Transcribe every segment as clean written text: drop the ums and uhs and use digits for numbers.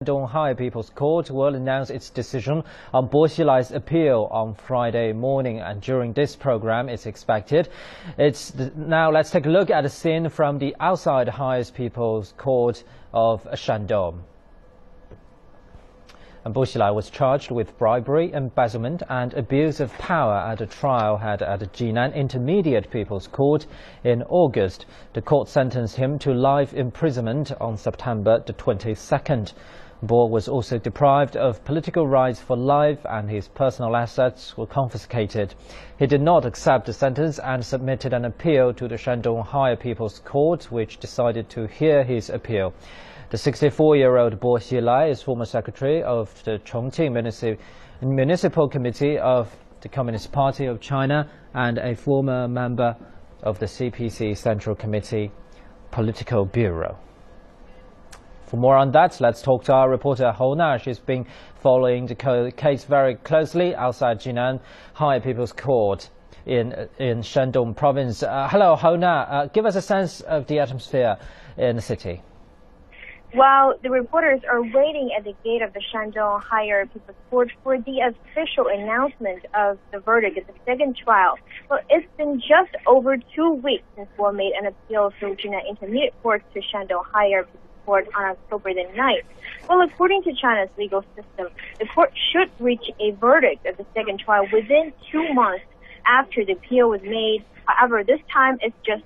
Shandong Higher People's Court will announce its decision on Bo Xilai's appeal on Friday morning, and during this program it's expected. Now let's take a look at a scene from the outside Highest People's Court of Shandong. And Bo Xilai was charged with bribery, embezzlement and abuse of power at a trial held at the Jinan Intermediate People's Court in August. The court sentenced him to life imprisonment on September the 22nd. Bo was also deprived of political rights for life and his personal assets were confiscated. He did not accept the sentence and submitted an appeal to the Shandong Higher People's Court, which decided to hear his appeal. The 64-year-old Bo Xilai is former secretary of the Chongqing Municipal Committee of the Communist Party of China and a former member of the CPC Central Committee Political Bureau. For more on that, let's talk to our reporter Hou Na. She's been following the case very closely outside Jinan Higher People's Court in Shandong Province. Hello, Hou Na. Give us a sense of the atmosphere in the city. While the reporters are waiting at the gate of the Shandong Higher People's Court for the official announcement of the verdict of the second trial. Well, it's been just over 2 weeks since Bo made an appeal through Jinan Intermediate Court to Shandong Higher People's Court on October the 9th. Well, according to China's legal system, the court should reach a verdict of the second trial within 2 months after the appeal was made. However, this time it's just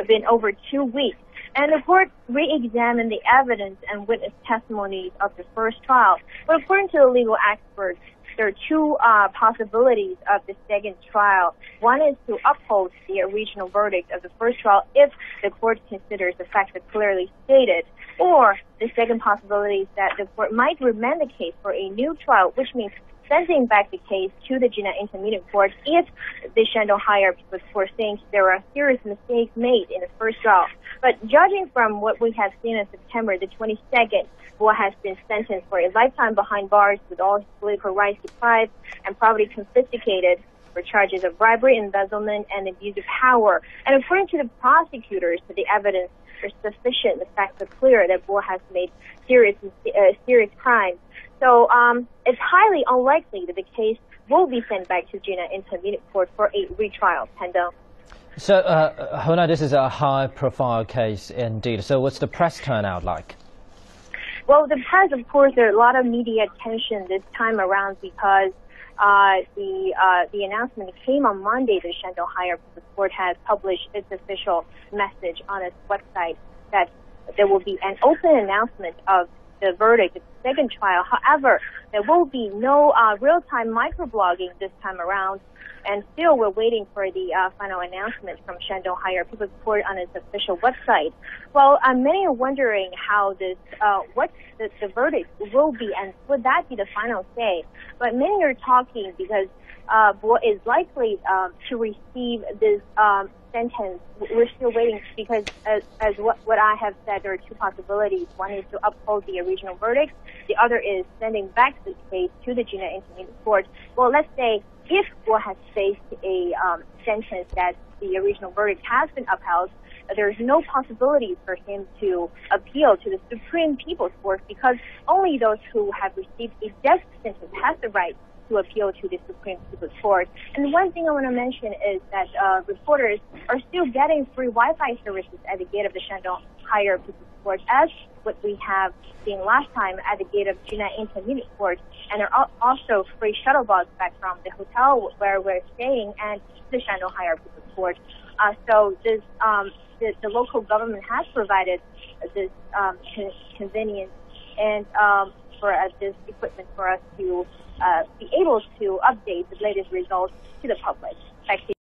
been over 2 weeks. And the court re-examined the evidence and witness testimonies of the first trial. But according to the legal experts, there are two possibilities of the second trial. One is to uphold the original verdict of the first trial if the court considers the facts are clearly stated. Or the second possibility is that the court might remand the case for a new trial, which means sending back the case to the Jinan Intermediate Court if the Shandong Higher People's Court thinks there are serious mistakes made in the first trial. But judging from what we have seen in September the 22nd, Bo has been sentenced for a lifetime behind bars with all his political rights deprived and property confiscated for charges of bribery, embezzlement, and abuse of power. And according to the prosecutors, the evidence is sufficient, the facts are clear that Bo has made serious crimes. So it's highly unlikely that the case will be sent back to Jinan Intermediate Court for a retrial. Pendo. So, Hou Na, this is a high-profile case indeed. So what's the press turnout like? Well, the press, of course, there's a lot of media attention this time around because the announcement came on Monday. The Shandong Higher Court has published its official message on its website that there will be an open announcement of the verdict of the second trial. However, there will be no real-time microblogging this time around, and still we're waiting for the final announcement from Shandong Higher People's Court on its official website. Well, many are wondering how this, what the verdict will be, and would that be the final say? But many are talking because Bo is likely to receive this sentence. We're still waiting because, as what I have said, there are two possibilities. One is to uphold the original verdict. The other is sending back the case to the Jinan Intermediate Court. Well, let's say if Bo has faced a sentence that the original verdict has been upheld, there's no possibility for him to appeal to the Supreme People's Court because only those who have received a death sentence have the right to appeal to the Supreme People's Court. And one thing I want to mention is that reporters are still getting free Wi-Fi services at the gate of the Shandong Higher People's Court, as what we have seen last time at the gate of Jinan Intermediate Court. And there are also free shuttle bus back from the hotel where we're staying and the Shandong Higher People's Court. So this, the local government has provided this convenience and for this equipment for us to be able to update the latest results to the public. Back to you.